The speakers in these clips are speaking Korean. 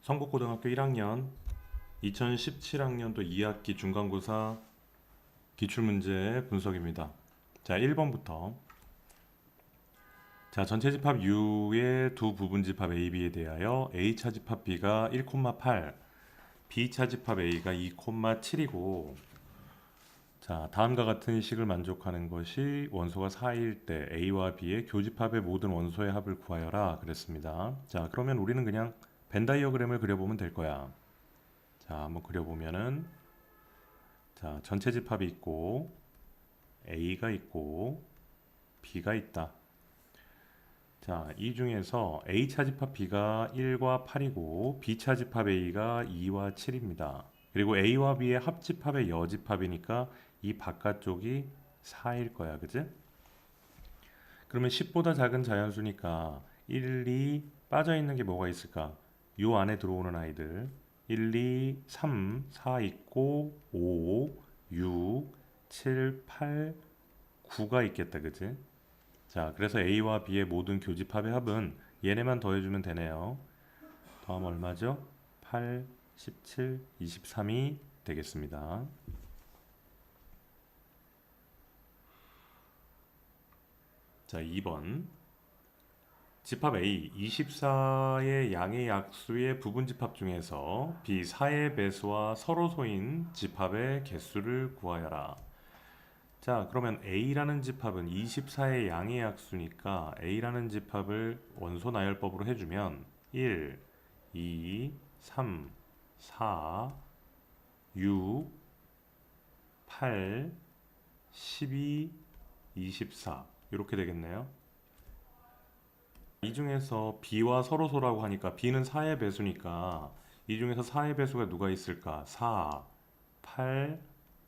성북고등학교 1학년 2017학년도 2학기 중간고사 기출문제 분석입니다. 자, 1번부터. 자, 전체 집합 U의 두 부분 집합 A, B에 대하여 A차 집합 B가 1,8, B차 집합 A가 2,7이고, 자, 다음과 같은 식을 만족하는 것이 원소가 4일 때 A와 B의 교집합의 모든 원소의 합을 구하여라 그랬습니다. 자, 그러면 우리는 그냥 벤 다이어그램을 그려보면 될 거야. 자, 한번 그려보면은, 자, 전체 집합이 있고 A가 있고 B가 있다. 자, 이 중에서 A차 집합 B가 1과 8이고 B차 집합 A가 2와 7입니다. 그리고 A와 B의 합집합의 여집합이니까 이 바깥쪽이 4일 거야. 그지? 그러면 10보다 작은 자연수니까 1, 2 빠져있는 게 뭐가 있을까? 요 안에 들어오는 아이들 1, 2, 3, 4 있고 5, 6, 7, 8, 9가 있겠다. 그지? 자, 그래서 A와 B의 모든 교집합의 합은 얘네만 더해주면 되네요. 더하면 얼마죠? 8, 17, 23이 되겠습니다. 자, 2번. 집합 A 24의 양의 약수의 부분 집합 중에서 B 4의 배수와 서로소인 집합의 개수를 구하여라. 자, 그러면 A라는 집합은 24의 양의 약수니까 A라는 집합을 원소 나열법으로 해주면 1, 2, 3, 4, 6, 8, 12, 24 이렇게 되겠네요. 이 중에서 B와 서로소라고 하니까 B는 4의 배수니까 이 중에서 4의 배수가 누가 있을까? 4, 8,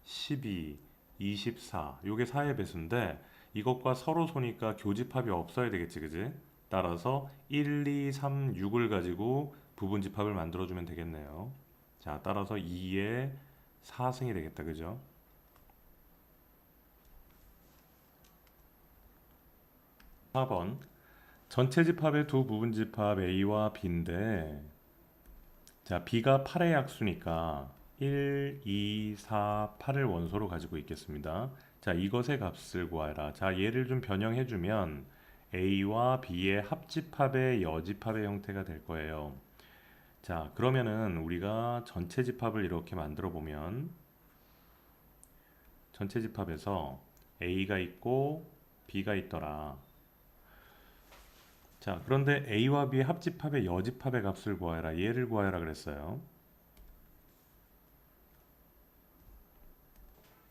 12, 24 요게 4의 배수인데 이것과 서로소니까 교집합이 없어야 되겠지, 그지? 따라서 1, 2, 3, 6을 가지고 부분집합을 만들어주면 되겠네요. 자, 따라서 2의 4승이 되겠다, 그죠? 4번. 전체 집합의 두 부분 집합 A와 B인데, 자, B가 8의 약수니까 1, 2, 4, 8을 원소로 가지고 있겠습니다. 자, 이것의 값을 구하라. 자, 얘를 좀 변형해주면 A와 B의 합집합의 여집합의 형태가 될 거예요. 자, 그러면은 우리가 전체 집합을 이렇게 만들어 보면 전체 집합에서 A가 있고 B가 있더라. 자, 그런데 A와 B의 합집합의 여집합의 값을 구하여라. 얘를 구하여라 그랬어요.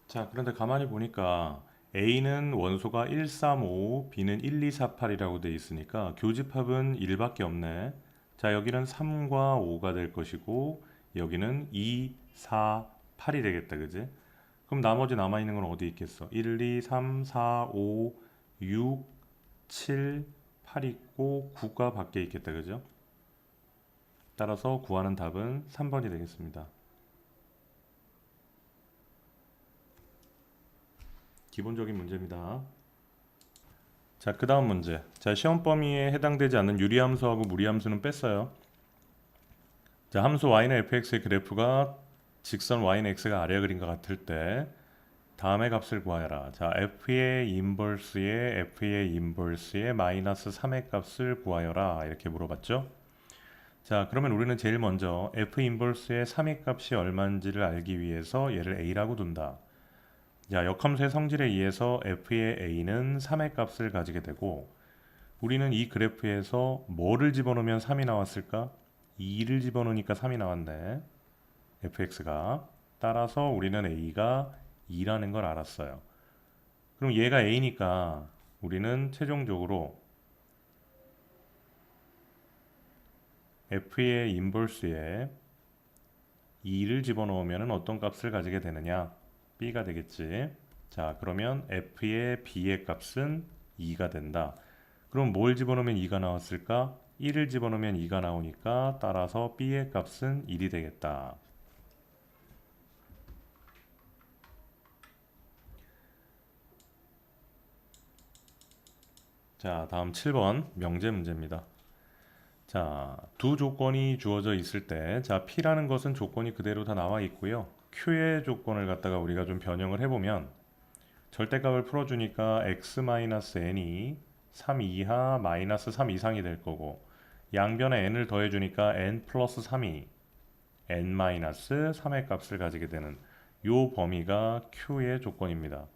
자, 그런데 가만히 보니까 A는 원소가 1, 3, 5, B는 1, 2, 4, 8이라고 돼 있으니까 교집합은 1밖에 없네. 자, 여기는 3과 5가 될 것이고 여기는 2, 4, 8이 되겠다. 그지? 그럼 나머지 남아있는 건 어디 있겠어? 1, 2, 3, 4, 5, 6, 7, 8 있고 9가 밖에 있겠다. 그죠? 따라서 구하는 답은 3번이 되겠습니다. 기본적인 문제입니다. 자, 그 다음 문제. 자, 시험 범위에 해당되지 않는 유리함수하고 무리함수는 뺐어요. 자, 함수 y는 fx의 그래프가 직선 y는 x가 아래 그림과 같을 때 다음의 값을 구하여라. 자, f의 인버스의 마이너스 3의 값을 구하여라. 이렇게 물어봤죠. 자, 그러면 우리는 제일 먼저 f 인버스의 3의 값이 얼마인지를 알기 위해서 얘를 a라고 둔다. 자, 역함수의 성질에 의해서 f의 a는 3의 값을 가지게 되고 우리는 이 그래프에서 뭐를 집어넣으면 3이 나왔을까? 2를 집어넣으니까 3이 나왔네. fx가. 따라서 우리는 a가 2라는 걸 알았어요. 그럼 얘가 a니까 우리는 최종적으로 f의 인버스에 2를 집어넣으면 어떤 값을 가지게 되느냐? b가 되겠지. 자, 그러면 f의 b의 값은 2가 된다. 그럼 뭘 집어넣으면 2가 나왔을까? 1을 집어넣으면 2가 나오니까 따라서 b의 값은 1이 되겠다. 자, 다음 7번 명제 문제입니다. 자, 두 조건이 주어져 있을 때, 자, P라는 것은 조건이 그대로 다 나와 있고요. Q의 조건을 갖다가 우리가 좀 변형을 해보면 절대값을 풀어주니까 x-n이 3 이하 마이너스 3 이상이 될 거고, 양변에 n을 더해주니까 n 플러스 3이 n-3의 값을 가지게 되는 요 범위가 Q의 조건입니다.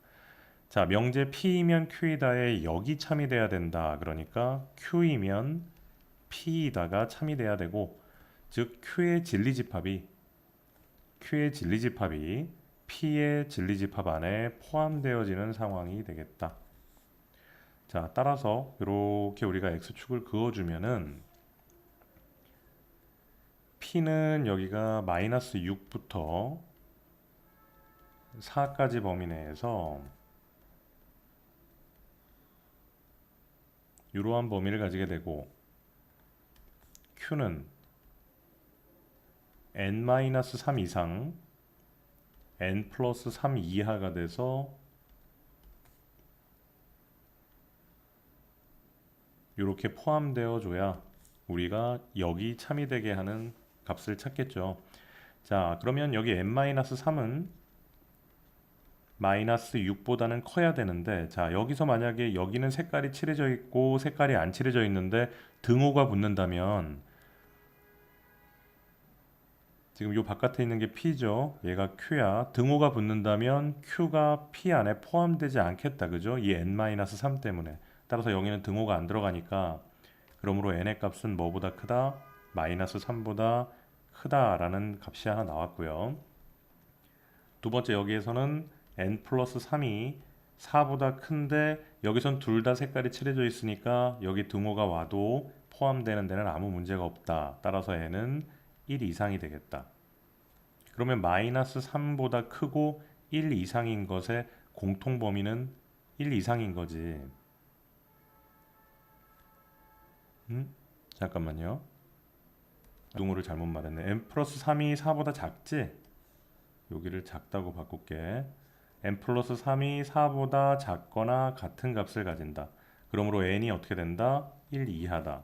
자, 명제 P이면 Q이다에 여기 참이 돼야 된다. 그러니까 Q이면 P이다가 참이 돼야 되고, 즉 Q의 진리집합이 P의 진리집합 안에 포함되어지는 상황이 되겠다. 자, 따라서 이렇게 우리가 X축을 그어주면은 P는 여기가 마이너스 6부터 4까지 범위 내에서 이러한 범위를 가지게 되고, Q는 n-3 이상 n 플러스 3 이하가 돼서 이렇게 포함되어 줘야 우리가 여기 참이 되게 하는 값을 찾겠죠. 자, 그러면 여기 n-3은 마이너스 6보다는 커야 되는데, 자, 여기서 만약에 여기는 색깔이 칠해져 있고 색깔이 안 칠해져 있는데 등호가 붙는다면, 지금 요 바깥에 있는 게 P죠. 얘가 Q야. 등호가 붙는다면 Q가 P 안에 포함되지 않겠다. 그죠? 이 n-3 때문에. 따라서 여기는 등호가 안 들어가니까, 그러므로 n의 값은 뭐보다 크다? 마이너스 3보다 크다라는 값이 하나 나왔고요. 두 번째, 여기에서는 n 플러스 3이 4보다 큰데 여기선 둘 다 색깔이 칠해져 있으니까 여기 등호가 와도 포함되는 데는 아무 문제가 없다. 따라서 n은 1 이상이 되겠다. 그러면 마이너스 3보다 크고 1 이상인 것의 공통 범위는 1 이상인 거지. 잠깐만요. 등호를 잘못 말했네. n 플러스 3이 4보다 작지? 여기를 작다고 바꿀게. n 플러스 3이 4보다 작거나 같은 값을 가진다. 그러므로 n이 어떻게 된다? 1 이하다.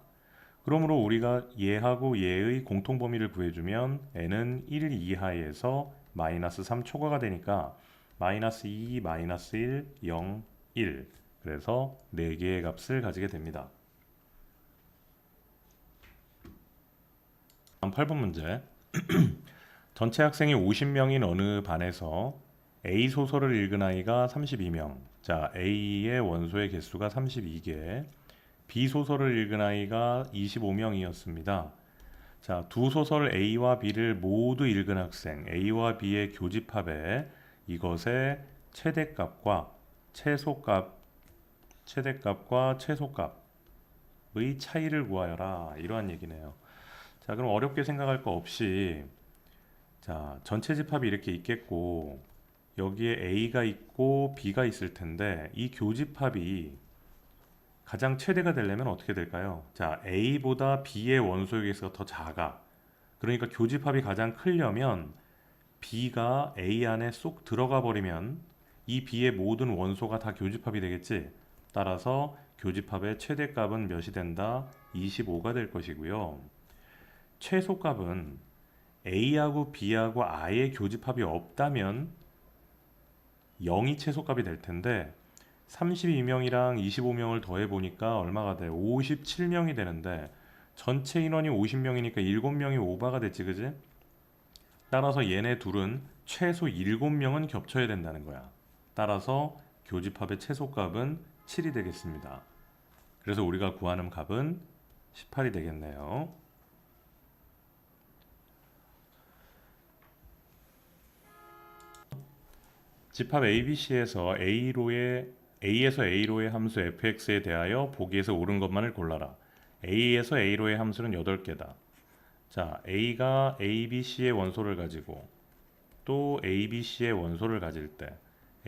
그러므로 우리가 얘하고 얘의 공통 범위를 구해주면 n은 1 이하에서 마이너스 3 초과가 되니까 마이너스 2, 마이너스 1, 0, 1. 그래서 4개의 값을 가지게 됩니다. 다음 8번 문제. 전체 학생이 50명인 어느 반에서 A 소설을 읽은 아이가 32명. 자, A의 원소의 개수가 32개. B 소설을 읽은 아이가 25명이었습니다. 자, 두 소설 A와 B를 모두 읽은 학생 A와 B의 교집합에 이것의 최대값과 최소값의 차이를 구하여라. 이러한 얘기네요. 자, 그럼 어렵게 생각할 거 없이, 자, 전체 집합이 이렇게 있겠고 여기에 A가 있고 B가 있을 텐데 이 교집합이 가장 최대가 되려면 어떻게 될까요? 자, A보다 B의 원소의 개수가 더 작아. 그러니까 교집합이 가장 크려면 B가 A 안에 쏙 들어가 버리면 이 B의 모든 원소가 다 교집합이 되겠지. 따라서 교집합의 최대값은 몇이 된다? 25가 될 것이고요. 최소값은 A하고 B하고 아예 교집합이 없다면 0이 최소값이 될 텐데 32명이랑 25명을 더해보니까 얼마가 돼? 57명이 되는데 전체 인원이 50명이니까 7명이 오버가 됐지, 그지? 따라서 얘네 둘은 최소 7명은 겹쳐야 된다는 거야. 따라서 교집합의 최소값은 7이 되겠습니다. 그래서 우리가 구하는 값은 18이 되겠네요. 집합 ABC에서 A에서 A로의 함수 fx에 대하여 보기에서 옳은 것만을 골라라. A에서 A로의 함수는 8개다. 자, A가 ABC의 원소를 가지고 또 ABC의 원소를 가질 때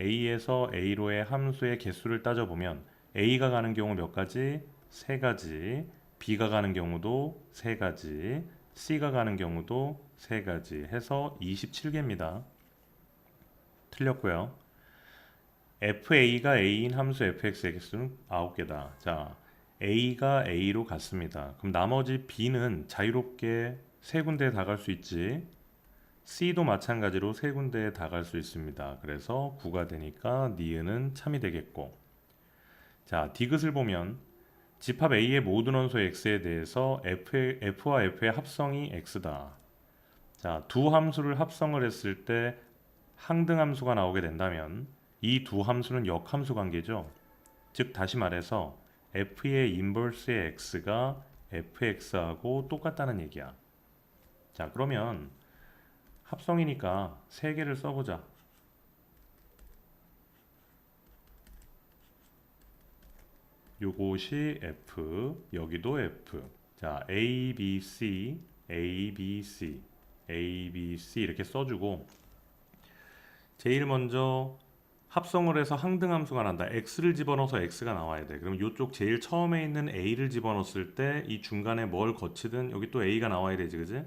A에서 A로의 함수의 개수를 따져보면 A가 가는 경우 몇 가지? 3가지. B가 가는 경우도 3가지. C가 가는 경우도 3가지 해서 27개입니다. 틀렸고요. FA가 A인 함수 fx의 개수는 9개다. 자, A가 A로 갔습니다. 그럼 나머지 B는 자유롭게 세 군데에 다 갈 수 있지. C도 마찬가지로 세 군데에 다 갈 수 있습니다. 그래서 9가 되니까 니은은 참이 되겠고. 자, 디귿을 보면 집합 A의 모든 원소 X에 대해서 F와 F의 합성이 X다. 자, 두 함수를 합성을 했을 때 항등함수가 나오게 된다면 이 두 함수는 역함수 관계죠. 즉 다시 말해서 F의 인버스의 X가 Fx하고 똑같다는 얘기야. 자, 그러면 합성이니까 세 개를 써보자. 요것이 F, 여기도 F. 자, A, B, C, A, B, C, A, B, C 이렇게 써주고 제일 먼저 합성을 해서 항등함수가 난다. X를 집어넣어서 X가 나와야 돼. 그럼 이쪽 제일 처음에 있는 A를 집어넣었을 때 이 중간에 뭘 거치든 여기 또 A가 나와야 되지, 그지?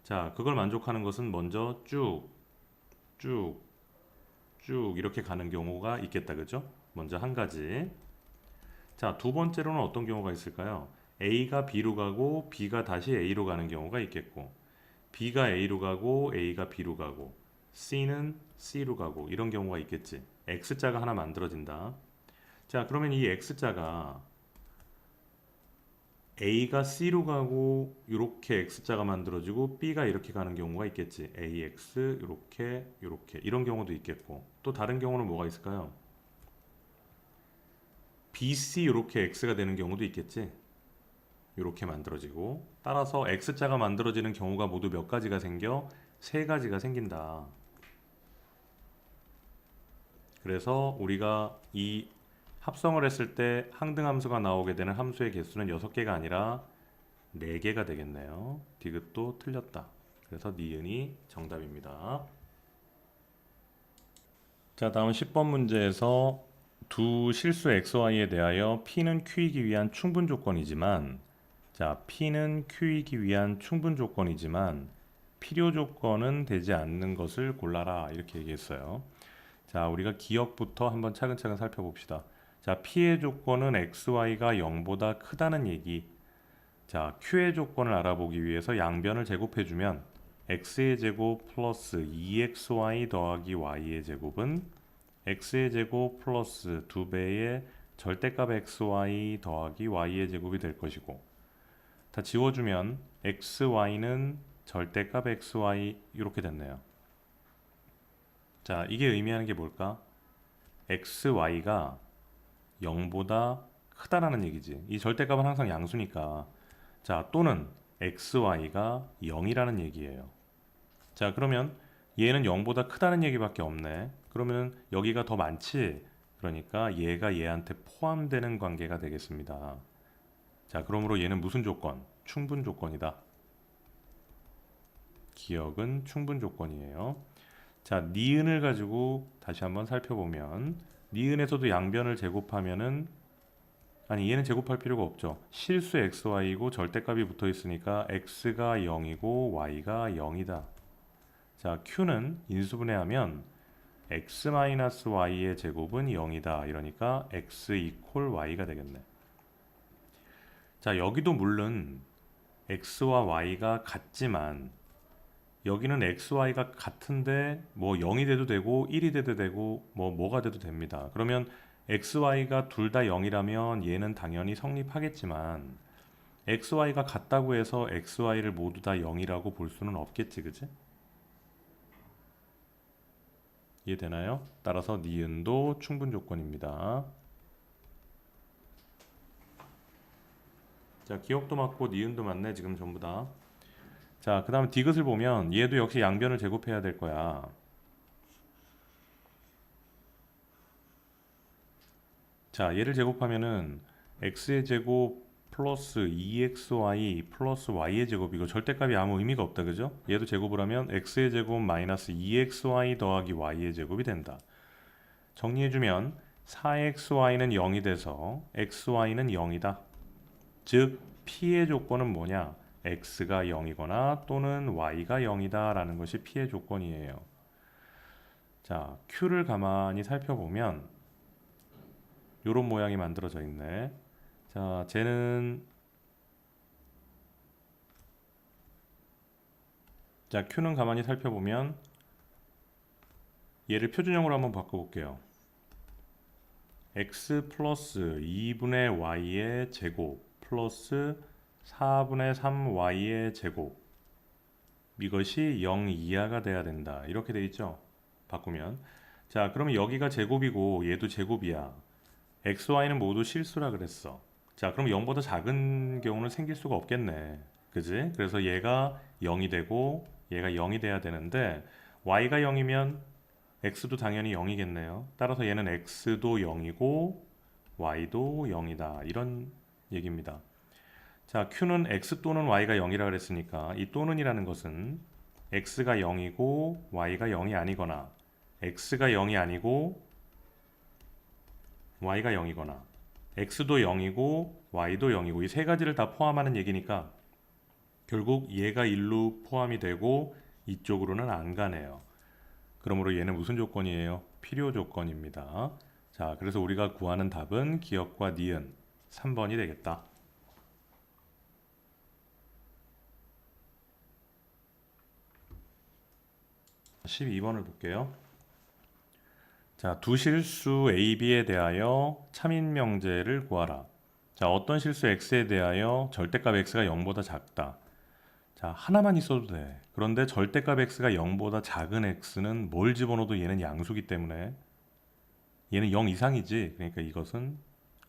자, 그걸 만족하는 것은 먼저 쭉, 쭉, 쭉 이렇게 가는 경우가 있겠다, 그죠? 먼저 한 가지. 자, 두 번째로는 어떤 경우가 있을까요? A가 B로 가고 B가 다시 A로 가는 경우가 있겠고 B가 A로 가고 A가 B로 가고 C는 C로 가고 이런 경우가 있겠지. X자가 하나 만들어진다. 자, 그러면 이 X자가 A가 C로 가고 이렇게 X자가 만들어지고 B가 이렇게 가는 경우가 있겠지. AX 이렇게 이렇게 이런 경우도 있겠고 또 다른 경우는 뭐가 있을까요? BC 이렇게 X가 되는 경우도 있겠지. 이렇게 만들어지고 따라서 X자가 만들어지는 경우가 모두 몇 가지가 생겨? 세 가지가 생긴다. 그래서 우리가 이 합성을 했을 때 항등함수가 나오게 되는 함수의 개수는 6개가 아니라 4개가 되겠네요. 디귿도 틀렸다. 그래서 니은이 정답입니다. 자, 다음 10번 문제에서 두 실수 XY에 대하여 P는 Q이기 위한 충분 조건이지만 자, P는 Q이기 위한 충분 조건이지만 필요 조건은 되지 않는 것을 골라라 이렇게 얘기했어요. 자, 우리가 기억부터 한번 차근차근 살펴봅시다. 자, P의 조건은 XY가 0보다 크다는 얘기. 자, Q의 조건을 알아보기 위해서 양변을 제곱해주면 X의 제곱 플러스 2XY 더하기 Y의 제곱은 X의 제곱 플러스 2배의 절대값 XY 더하기 Y의 제곱이 될 것이고 다 지워주면 XY는 절대값 XY 이렇게 됐네요. 자, 이게 의미하는 게 뭘까? XY가 0보다 크다라는 얘기지. 이 절대값은 항상 양수니까. 자, 또는 XY가 0이라는 얘기예요. 자, 그러면 얘는 0보다 크다는 얘기밖에 없네. 그러면 여기가 더 많지? 그러니까 얘가 얘한테 포함되는 관계가 되겠습니다. 자, 그러므로 얘는 무슨 조건? 충분 조건이다. 기억은 충분 조건이에요. 자, 니은을 가지고 다시 한번 살펴보면 니은에서도 양변을 제곱하면은 아니 얘는 제곱할 필요가 없죠. 실수 xy이고 절대값이 붙어 있으니까 x가 0이고 y가 0이다. 자, q는 인수분해하면 x-y의 제곱은 0이다. 이러니까 x 이퀄 y가 되겠네. 자, 여기도 물론 x와 y가 같지만 여기는 x, y가 같은데 뭐 0이 돼도 되고 1이 돼도 되고 뭐가 돼도 됩니다. 그러면 x, y가 둘 다 0이라면 얘는 당연히 성립하겠지만 x, y가 같다고 해서 x, y를 모두 다 0이라고 볼 수는 없겠지, 그치? 이해되나요? 따라서 니은도 충분 조건입니다. 자, 기억도 맞고 니은도 맞네 지금 전부 다. 자, 그 다음에 디귿을 보면 얘도 역시 양변을 제곱해야 될 거야. 자, 얘를 제곱하면은 x의 제곱 플러스 2xy 플러스 y의 제곱 이거 절대값이 아무 의미가 없다, 그죠? 얘도 제곱을 하면 x의 제곱 마이너스 2xy 더하기 y의 제곱이 된다. 정리해주면 4xy는 0이 돼서 xy는 0이다. 즉 p의 조건은 뭐냐? x가 0이거나 또는 y가 0이다 라는 것이 p의 조건이에요. 자, q를 가만히 살펴보면 이런 모양이 만들어져 있네. 자, 자, 쟤는 자, Q는 가만히 살펴보면 얘를 표준형으로 한번 바꿔볼게요. x 플러스 2분의 y의 제곱 플러스 4분의 3y의 제곱, 이것이 0 이하가 돼야 된다. 이렇게 돼 있죠. 바꾸면. 자, 그러면 여기가 제곱이고 얘도 제곱이야. x, y는 모두 실수라 그랬어. 자, 그럼 0보다 작은 경우는 생길 수가 없겠네. 그지? 그래서 얘가 0이 되고 얘가 0이 돼야 되는데 y가 0이면 x도 당연히 0이겠네요. 따라서 얘는 x도 0이고 y도 0이다. 이런 얘기입니다. 자, q는 x 또는 y가 0이라 그랬으니까 이 또는이라는 것은 x가 0이고 y가 0이 아니거나 x가 0이 아니고 y가 0이거나 x도 0이고 y도 0이고 이 세 가지를 다 포함하는 얘기니까 결국 얘가 1로 포함이 되고 이쪽으로는 안 가네요. 그러므로 얘는 무슨 조건이에요? 필요 조건입니다. 자, 그래서 우리가 구하는 답은 기역과 니은 3번이 되겠다. 12번을 볼게요. 자, 두 실수 A, B에 대하여 참인명제를 구하라. 자, 어떤 실수 X에 대하여 절대값 X가 0보다 작다. 자, 하나만 있어도 돼. 그런데 절대값 X가 0보다 작은 X는 뭘 집어넣어도 얘는 양수기 때문에 얘는 0 이상이지. 그러니까 이것은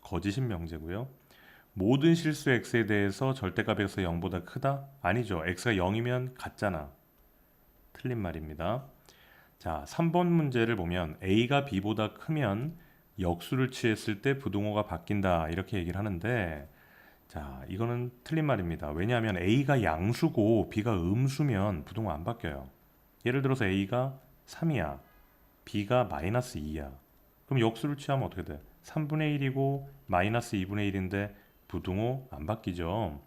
거짓인 명제고요. 모든 실수 X에 대해서 절대값 X가 0보다 크다? 아니죠. X가 0이면 같잖아. 틀린 말입니다. 자, 3번 문제를 보면 A가 B보다 크면 역수를 취했을 때 부등호가 바뀐다. 이렇게 얘기를 하는데 자, 이거는 틀린 말입니다. 왜냐하면 A가 양수고 B가 음수면 부등호 안 바뀌어요. 예를 들어서 A가 3이야. B가 마이너스 2야. 그럼 역수를 취하면 어떻게 돼? 3분의 1이고 마이너스 2분의 1인데 부등호 안 바뀌죠.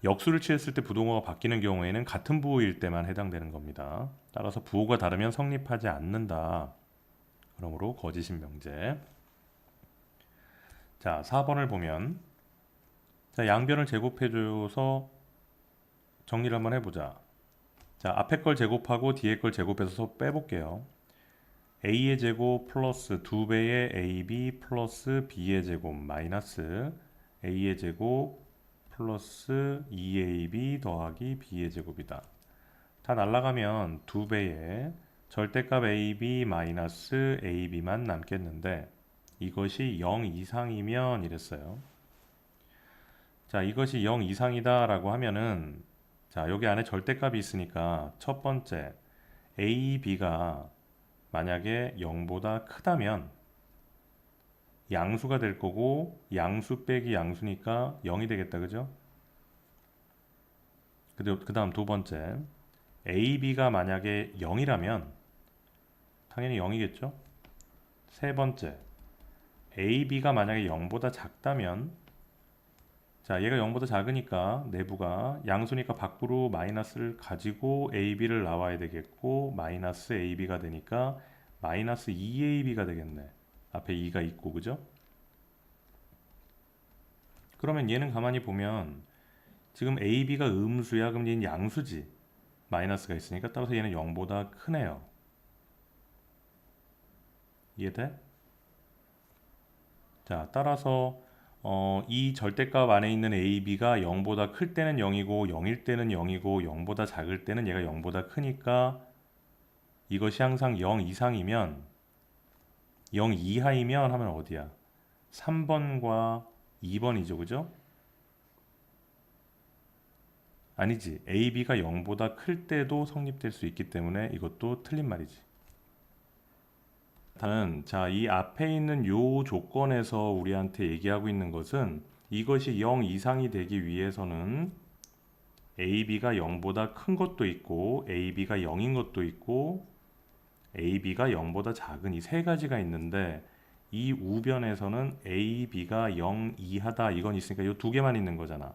역수를 취했을 때 부등호가 바뀌는 경우에는 같은 부호일 때만 해당되는 겁니다. 따라서 부호가 다르면 성립하지 않는다. 그러므로 거짓인 명제. 자, 4번을 보면 자, 양변을 제곱해줘서 정리를 한번 해보자. 자, 앞에 걸 제곱하고 뒤에 걸 제곱해서 빼볼게요. a의 제곱 플러스 2배의 ab 플러스 b의 제곱 마이너스 a의 제곱 플러스 2ab 더하기 b의 제곱이다. 다 날라가면 2배의 절대값 ab 마이너스 ab만 남겠는데 이것이 0 이상이면 이랬어요. 자, 이것이 0 이상이다 라고 하면은 자, 여기 안에 절대값이 있으니까 첫 번째 ab가 만약에 0보다 크다면 양수가 될 거고 양수 빼기 양수니까 0이 되겠다. 그죠? 그 다음 두 번째 ab가 만약에 0이라면 당연히 0이겠죠? 세 번째 ab가 만약에 0보다 작다면 자, 얘가 0보다 작으니까 내부가 양수니까 밖으로 마이너스를 가지고 ab를 나와야 되겠고 마이너스 ab가 되니까 마이너스 2ab가 되겠네. 앞에 2가 있고 그죠? 그러면 얘는 가만히 보면 지금 ab가 음수야. 그럼 얘는 양수지. 마이너스가 있으니까 따라서 얘는 0보다 크네요. 이해돼? 자, 따라서 이 절대값 안에 있는 ab가 0보다 클 때는 0이고 0일 때는 0이고 0보다 작을 때는 얘가 0보다 크니까 이것이 항상 0 이상이면 0 이하이면 하면 어디야? 3번과 2번이죠. 그죠? 아니지. ab가 0보다 클 때도 성립될 수 있기 때문에 이것도 틀린 말이지. 자, 이 앞에 있는 요 조건에서 우리한테 얘기하고 있는 것은 이것이 0 이상이 되기 위해서는 ab가 0보다 큰 것도 있고 ab가 0인 것도 있고 ab가 0보다 작은 이 세 가지가 있는데 이 우변에서는 ab가 0 이하다 이건 있으니까 이 두 개만 있는 거잖아.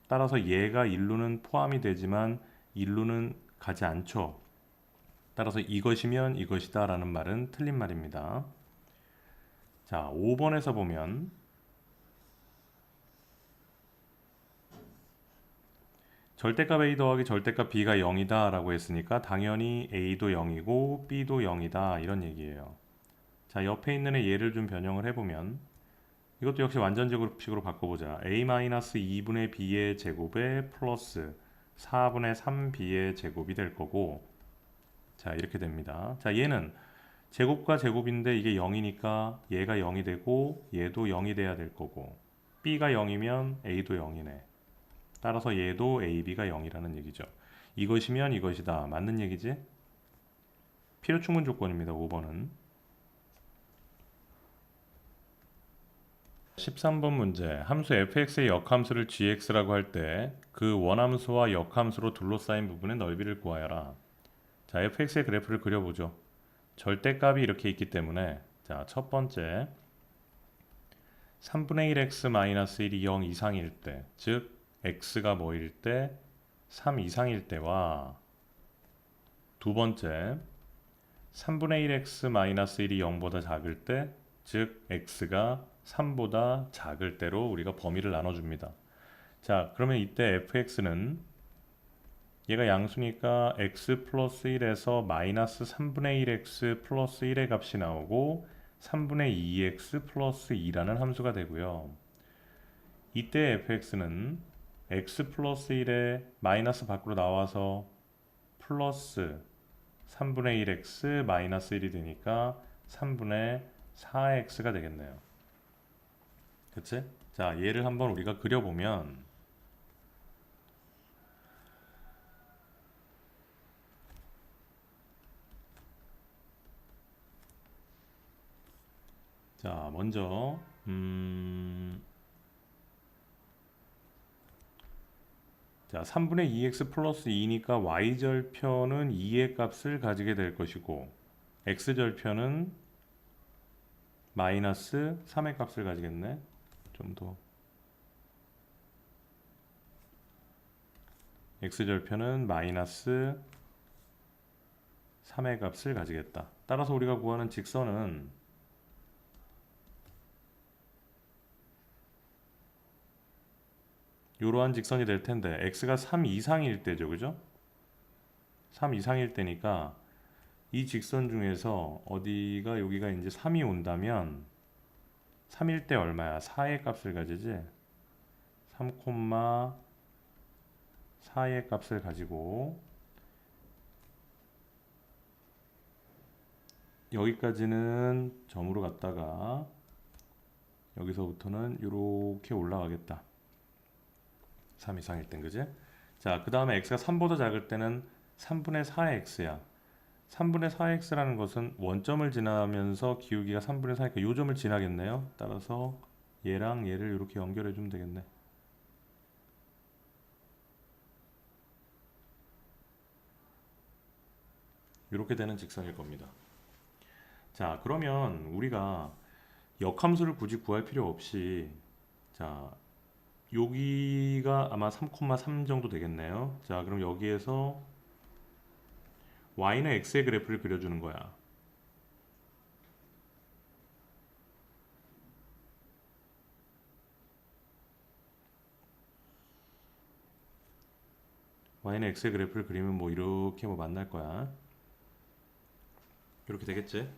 따라서 얘가 1루는 포함이 되지만 1루는 가지 않죠. 따라서 이것이면 이것이다 라는 말은 틀린 말입니다. 자, 5번에서 보면 절대값 A 더하기 절대값 B가 0이다 라고 했으니까 당연히 A도 0이고 B도 0이다 이런 얘기예요. 자, 옆에 있는 애 얘를 좀 변형을 해보면 이것도 역시 완전제곱식으로 바꿔보자. A-2분의 B의 제곱에 플러스 4분의 3B의 제곱이 될 거고, 자 이렇게 됩니다. 자, 얘는 제곱과 제곱인데 이게 0이니까 얘가 0이 되고 얘도 0이 돼야 될 거고, B가 0이면 A도 0이네. 따라서 얘도 AB가 0이라는 얘기죠. 이것이면 이것이다. 맞는 얘기지? 필요충분 조건입니다. 5번은. 13번 문제. 함수 fx의 역함수를 gx라고 할 때 그 원함수와 역함수로 둘러싸인 부분의 넓이를 구하여라. 자, fx의 그래프를 그려보죠. 절대값이 이렇게 있기 때문에, 자, 첫 번째 3분의 1x-1이 0 이상일 때, 즉 x가 뭐일 때? 3 이상일 때와 두 번째 3분의 1x-1이 0보다 작을 때, 즉 x가 3보다 작을 때로 우리가 범위를 나눠줍니다. 자, 그러면 이때 fx는 얘가 양수니까 x 플러스 1에서 마이너스 3분의 1x 플러스 1의 값이 나오고 3분의 2x 플러스 2라는 함수가 되고요. 이때 fx는 x 플러스 1에 마이너스 밖으로 나와서 플러스 3분의 1x 마이너스 1이 되니까 3분의 4x가 되겠네요. 그치? 자, 얘를 한번 우리가 그려보면, 자, 먼저 자, 3분의 2x 플러스 2니까 y절편은 2의 값을 가지게 될 것이고 x절편은 마이너스 3의 값을 가지겠네. 좀 더. x절편은 마이너스 3의 값을 가지겠다. 따라서 우리가 구하는 직선은 이러한 직선이 될 텐데 x가 3 이상일 때죠, 그죠? 3 이상일 때니까 이 직선 중에서 어디가 여기가 이제 3이 온다면 3일 때 얼마야? 4의 값을 가지지? 3,4의 값을 가지고 여기까지는 점으로 갔다가 여기서부터는 이렇게 올라가겠다. 3 이상일 땐, 그지? 자, 그 다음에 x가 3보다 작을 때는 3분의 4x야. 3분의 4x라는 것은 원점을 지나면서 기울기가 3분의 4니까 이 점을 지나겠네요. 따라서 얘랑 얘를 이렇게 연결해 주면 되겠네. 이렇게 되는 직선일 겁니다. 자, 그러면 우리가 역함수를 굳이 구할 필요 없이, 자, 여기가 아마 3,3 정도 되겠네요. 자, 그럼 여기에서 y는 x의 그래프를 그려주는 거야. y는 x의 그래프를 그리면 뭐 이렇게 뭐 만날 거야. 이렇게 되겠지?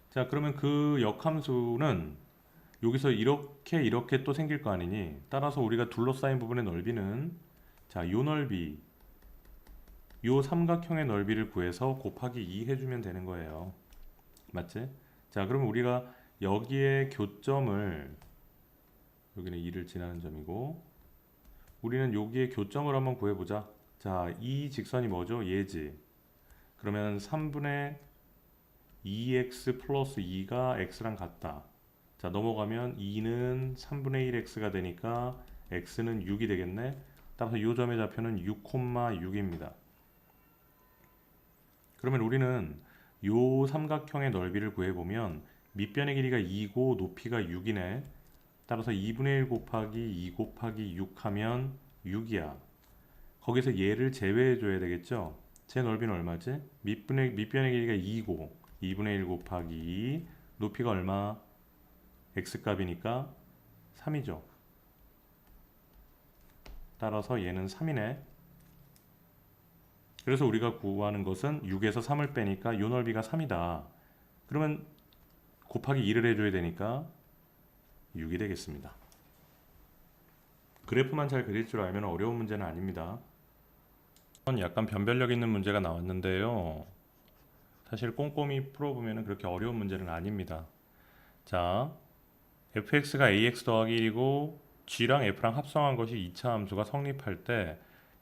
자, 그러면 그 역함수는 여기서 이렇게 또 생길 거 아니니? 따라서 우리가 둘러싸인 부분의 넓이는, 자, 요 넓이, 요 삼각형의 넓이를 구해서 곱하기 2 해주면 되는 거예요. 맞지? 자, 그러면 우리가 여기에 교점을, 여기는 2를 지나는 점이고, 우리는 여기에 교점을 한번 구해보자. 자, 이 직선이 뭐죠? 얘지. 그러면 3분의 2x 플러스 2가 x랑 같다. 자, 넘어가면 2는 3분의 1x가 되니까 x는 6이 되겠네. 따라서 이 점의 좌표는 6,6입니다. 그러면 우리는 요 삼각형의 넓이를 구해보면 밑변의 길이가 2고 높이가 6이네. 따라서 2분의 1 곱하기 2 곱하기 6 하면 6이야. 거기서 얘를 제외해 줘야 되겠죠? 제 넓이는 얼마지? 밑변의 길이가 2고 2분의 1 곱하기 2, 높이가 얼마? x값이니까 3이죠. 따라서 얘는 3이네. 그래서 우리가 구하는 것은 6에서 3을 빼니까 요 넓이가 3이다. 그러면 곱하기 2를 해줘야 되니까 6이 되겠습니다. 그래프만 잘 그릴 줄 알면 어려운 문제는 아닙니다. 약간 변별력 있는 문제가 나왔는데요. 사실 꼼꼼히 풀어보면 그렇게 어려운 문제는 아닙니다. 자, fx가 ax 더하기 1이고 g랑 f랑 합성한 것이 2차 함수가 성립할 때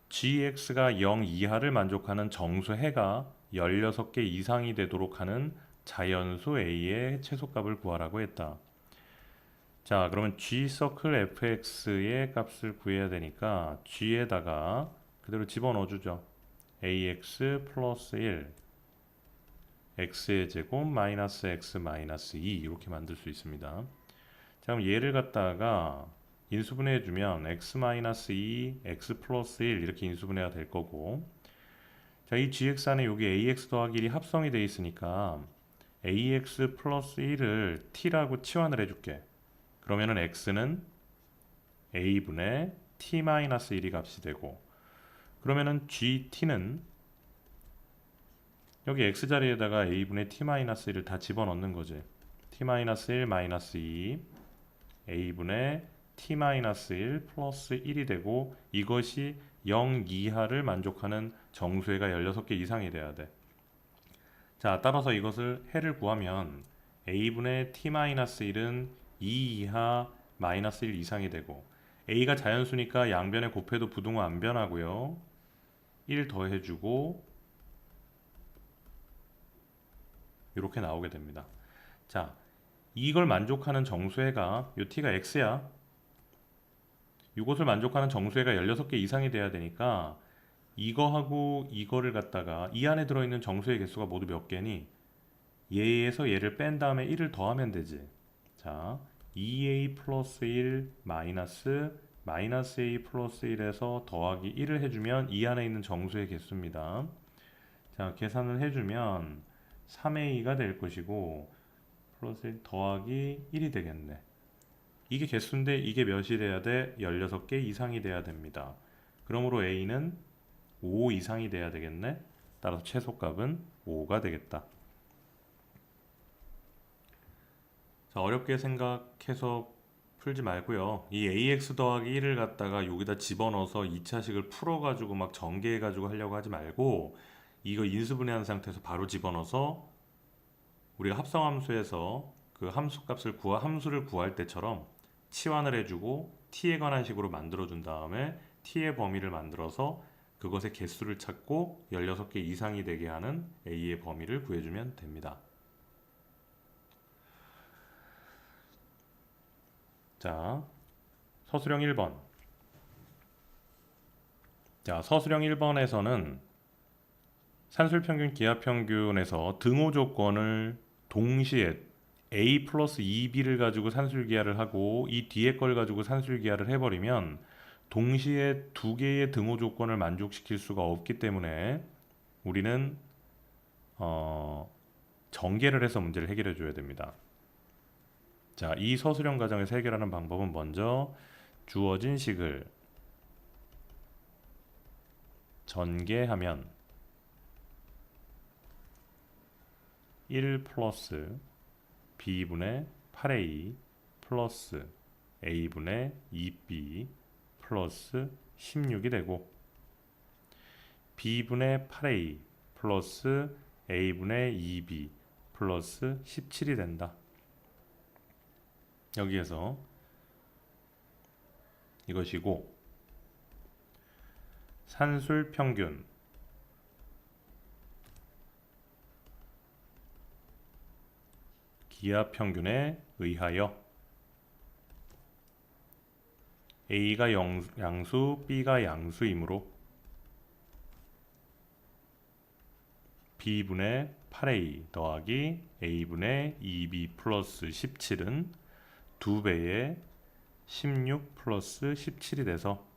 gx가 0 이하를 만족하는 정수해가 16개 이상이 되도록 하는 자연수 a의 최소값을 구하라고 했다. 자, 그러면 g 서클 fx의 값을 구해야 되니까 g에다가 그대로 집어넣어 주죠. ax 플러스 1 x의 제곱 마이너스 x 마이너스 2 이렇게 만들 수 있습니다. 자, 그럼 얘를 갖다가 인수분해 주면 x 마이너스 2 x 플러스 1 이렇게 인수분해가 될 거고, 자, 이 gx 안에 여기 ax 더하기 1이 합성이 되어 있으니까 ax 플러스 1을 t라고 치환을 해줄게. 그러면은 x는 a분의 t 마이너스 1이 값이 되고, 그러면은 gt는 여기 x 자리에다가 a분의 t 마이너스 1을 다 집어넣는 거지. t 마이너스 1 마이너스 2 a분의 t 마이너스 1 플러스 1이 되고, 이것이 0 이하를 만족하는 정수해가 16개 이상이 돼야 돼. 자, 따라서 이것을 해를 구하면 a분의 t 마이너스 1은 2 이하 마이너스 1 이상이 되고, a가 자연수니까 양변에 곱해도 부등호 안 변하고요. 1 더해주고 이렇게 나오게 됩니다. 자, 이걸 만족하는 정수해가 요 t가 x야. 이것을 만족하는 정수해가 16개 이상이 돼야 되니까 이거하고 이거를 갖다가 이 안에 들어있는 정수의 개수가 모두 몇 개니? 얘에서 얘를 뺀 다음에 1을 더하면 되지. 자, 2a 플러스 1 마이너스 a 플러스 1에서 더하기 1을 해주면 이 안에 있는 정수의 개수입니다. 자, 계산을 해주면 3a가 될 것이고 플러스 1 더하기 1이 되겠네. 이게 개수인데 이게 몇이 돼야 돼? 16개 이상이 돼야 됩니다. 그러므로 a는 5 이상이 돼야 되겠네. 따라서 최소값은 5가 되겠다. 자, 어렵게 생각해서 풀지 말고요. 이 ax 더하기 1을 갖다가 여기다 집어넣어서 2차식을 풀어가지고 막 전개해가지고 하려고 하지 말고, 이거 인수분해한 상태에서 바로 집어넣어서 우리가 합성함수에서 그 함수를 구할 때처럼 치환을 해주고 t에 관한 식으로 만들어준 다음에 t의 범위를 만들어서 그것의 개수를 찾고 16개 이상이 되게 하는 a의 범위를 구해주면 됩니다. 자, 서술형 1번. 자, 서술형 1번에서는 산술평균, 기하평균에서 등호 조건을 동시에 a 플러스 2b를 가지고 산술기하를 하고 이 뒤에 걸 가지고 산술기하를 해버리면 동시에 두 개의 등호 조건을 만족시킬 수가 없기 때문에 우리는 전개를 해서 문제를 해결해 줘야 됩니다. 자, 이 서술형 과정에서 해결하는 방법은 먼저 주어진 식을 전개하면 1 플러스 b분의 8a 플러스 a분의 2b 플러스 16이 되고, b분의 8a 플러스 a분의 2b 플러스 17이 된다. 여기에서 이것이고, 산술평균 기하평균에 의하여 a가 양수, b가 양수이므로 b분의 8a 더하기 a분의 2b 플러스 17은 2배의 16 플러스 17이 돼서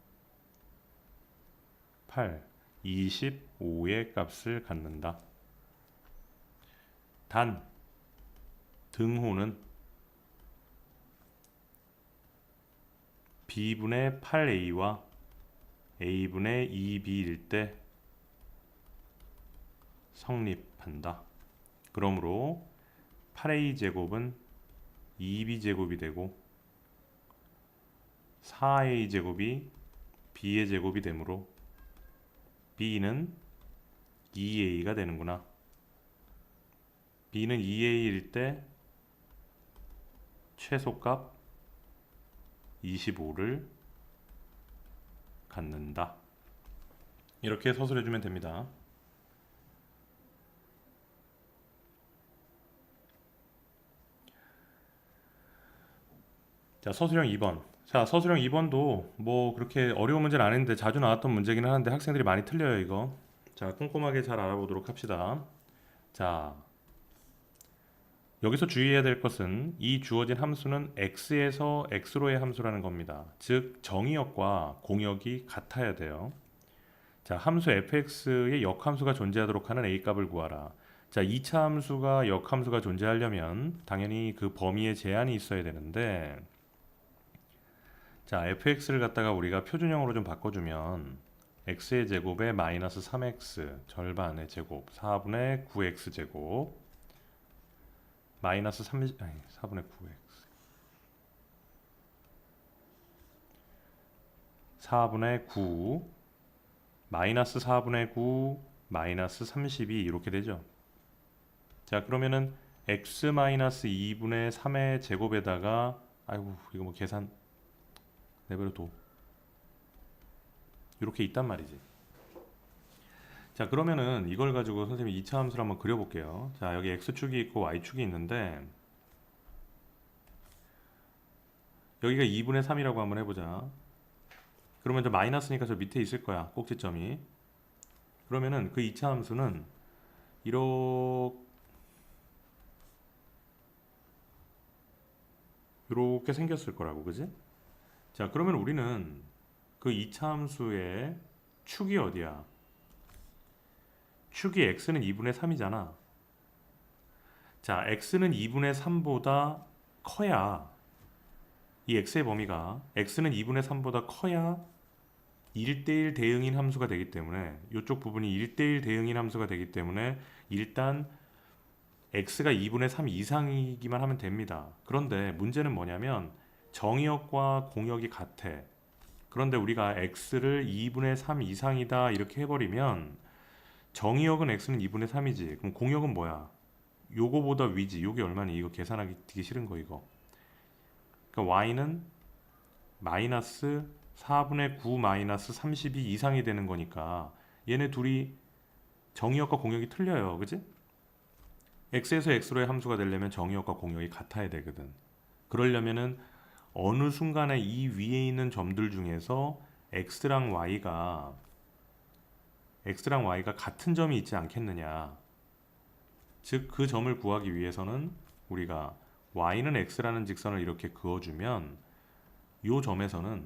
8, 25의 값을 갖는다. 단 등호는 b분의 8a와 a분의 2b일 때 성립한다. 그러므로 8a 제곱은 2b 제곱이 되고 4a 제곱이 b의 제곱이 되므로 b는 2a가 되는구나. b는 2a일 때 최소값 25를 갖는다. 이렇게 서술해 주면 됩니다. 자, 서술형 2번. 자, 서술형 2번도 뭐 그렇게 어려운 문제는 아닌데 자주 나왔던 문제긴 하는데 학생들이 많이 틀려요, 이거. 자, 꼼꼼하게 잘 알아보도록 합시다. 자, 여기서 주의해야 될 것은 이 주어진 함수는 x에서 x로의 함수라는 겁니다. 즉, 정의역과 공역이 같아야 돼요. 자, 함수 fx의 역함수가 존재하도록 하는 a 값을 구하라. 자, 2차 함수가 역함수가 존재하려면 당연히 그 범위에 제한이 있어야 되는데, 자, fx를 갖다가 우리가 표준형으로 좀 바꿔주면 x의 제곱에 마이너스 3x 절반의 제곱 4분의 9x 제곱 마이너스 4분의 9x 4분의 9 마이너스 4분의 9 마이너스 32 이렇게 되죠. 자, 그러면은 x 마이너스 2분의 3의 제곱에다가 아이고 이거 뭐 계산 내버려둬 이렇게 있단 말이지. 자, 그러면은 이걸 가지고 선생님이 2차 함수를 한번 그려볼게요. 자, 여기 x축이 있고 y축이 있는데 여기가 2분의 3이라고 한번 해보자. 그러면 저 마이너스니까 저 밑에 있을 거야, 꼭지점이. 그러면은 그 2차 함수는 이렇게 생겼을 거라고, 그지? 자, 그러면 우리는 그 2차 함수의 축이 어디야? 축이 x는 2분의 3이잖아. 자, x는 2분의 3보다 커야 이 x의 범위가 x는 2분의 3보다 커야 1대1 대응인 함수가 되기 때문에 이쪽 부분이 1대1 대응인 함수가 되기 때문에 일단 x가 2분의 3 이상이기만 하면 됩니다. 그런데 문제는 뭐냐면 정의역과 공역이 같아. 그런데 우리가 x를 2분의 3 이상이다 이렇게 해버리면 정의역은 x는 2분의 3이지. 그럼 공역은 뭐야? 요거보다 위지. 요게 얼마니? 이거 계산하기 되게 싫은 거 이거. 그러니까 y는 마이너스 4분의 9 마이너스 32 이상이 되는 거니까 얘네 둘이 정의역과 공역이 틀려요. 그지? x에서 x로의 함수가 되려면 정의역과 공역이 같아야 되거든. 그러려면은 어느 순간에 이 위에 있는 점들 중에서 x랑 y가 같은 점이 있지 않겠느냐. 즉 그 점을 구하기 위해서는 우리가 y는 x라는 직선을 이렇게 그어주면 요 점에서는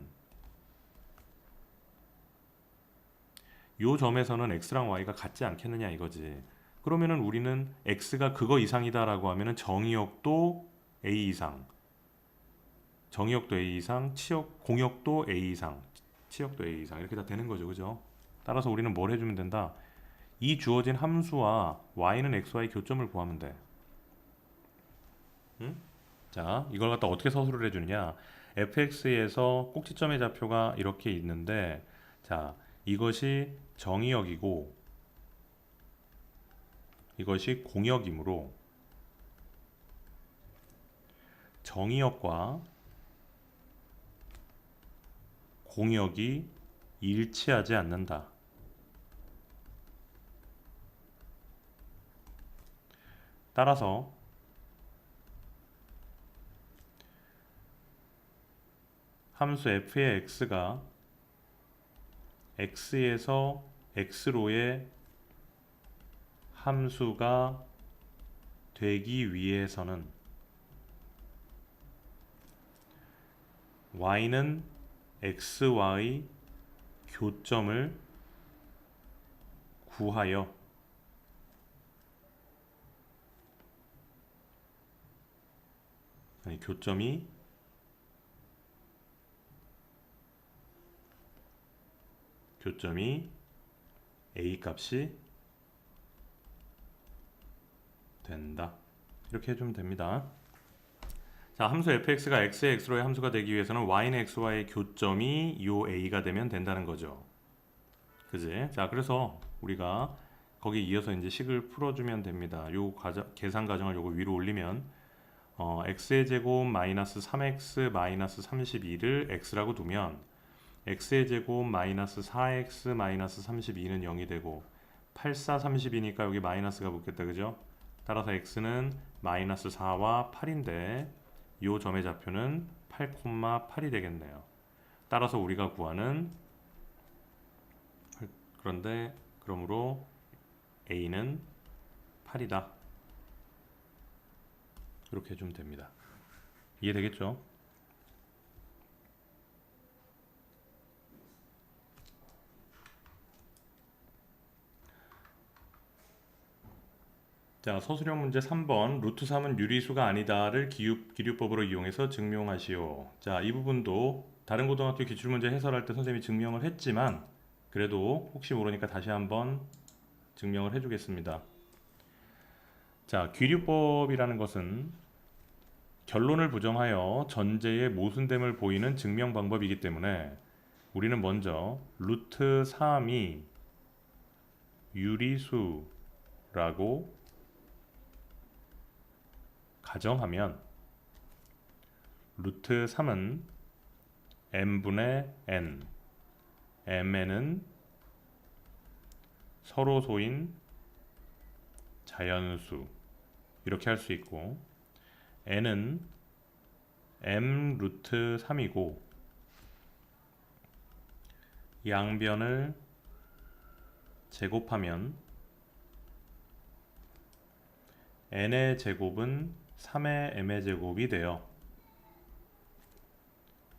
x랑 y가 같지 않겠느냐 이거지. 그러면은 우리는 x가 그거 이상이다라고 하면은 정의역도 a 이상, 공역도 a 이상, 치역도 a 이상 이렇게 다 되는 거죠, 그죠? 따라서 우리는 뭘 해주면 된다? 이 주어진 함수와 y는 xy 교점을 구하면 돼. 응? 자, 이걸 갖다 어떻게 서술을 해주느냐? fx에서 꼭지점의 좌표가 이렇게 있는데, 자, 이것이 정의역이고 이것이 공역이므로 정의역과 공역이 일치하지 않는다. 따라서 함수 f의 x가 x에서 x로의 함수가 되기 위해서는 y는 xy 교점을 구하여 교점이 교점이 a 값이 된다. 이렇게 해주면 됩니다. 자, 함수 fx가 x의 x로의 함수가 되기 위해서는 y는 x와의 교점이 요 a가 되면 된다는 거죠. 그지? 자, 그래서 우리가 거기에 이어서 이제 식을 풀어주면 됩니다. 요 계산 과정을 요거 위로 올리면 x의 제곱 마이너스 3x 마이너스 32를 x라고 두면 x의 제곱 마이너스 4x 마이너스 32는 0이 되고 8, 4, 32니까 여기 마이너스가 붙겠다. 그죠? 따라서 x는 마이너스 4와 8인데 이 점의 좌표는 8,8이 되겠네요. 따라서 우리가 구하는 그러므로 a는 8이다. 이렇게 해주면 됩니다. 이해되겠죠? 자, 서술형 문제 3번 루트 3은 유리수가 아니다를 기류법으로 이용해서 증명하시오. 자, 이 부분도 다른 고등학교 기출문제 해설할 때 선생님이 증명을 했지만 그래도 혹시 모르니까 다시 한번 증명을 해주겠습니다. 자, 기류법이라는 것은 결론을 부정하여 전제의 모순됨을 보이는 증명 방법이기 때문에 우리는 먼저 루트 3이 유리수라고 가정하면 루트 3은 m분의 n, mn은 서로소인 자연수 이렇게 할 수 있고 n은 m 루트 3이고 양변을 제곱하면 n의 제곱은 3의 m의 제곱이 되어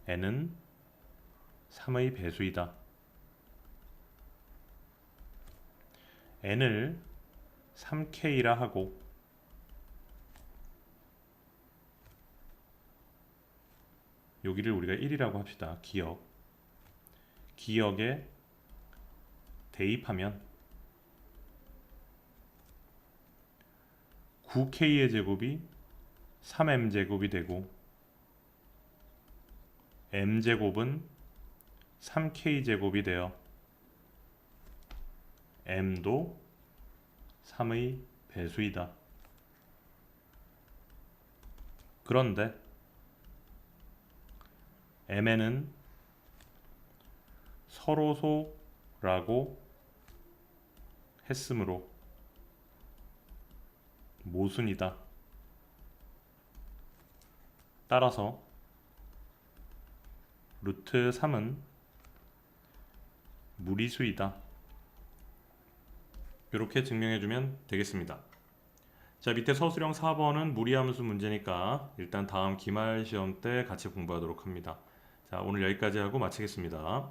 n은 3의 배수이다. n을 3k라 하고 여기를 우리가 1이라고 합시다. 기역에 대입하면 9k의 제곱이 3m제곱이 되고 m제곱은 3k제곱이 되어 m도 3의 배수이다. 그런데 mn은 서로소라고 했으므로 모순이다. 따라서 루트 3은 무리수이다. 이렇게 증명해주면 되겠습니다. 자, 밑에 서술형 4번은 무리함수 문제니까 일단 다음 기말 시험 때 같이 공부하도록 합니다. 자, 오늘 여기까지 하고 마치겠습니다.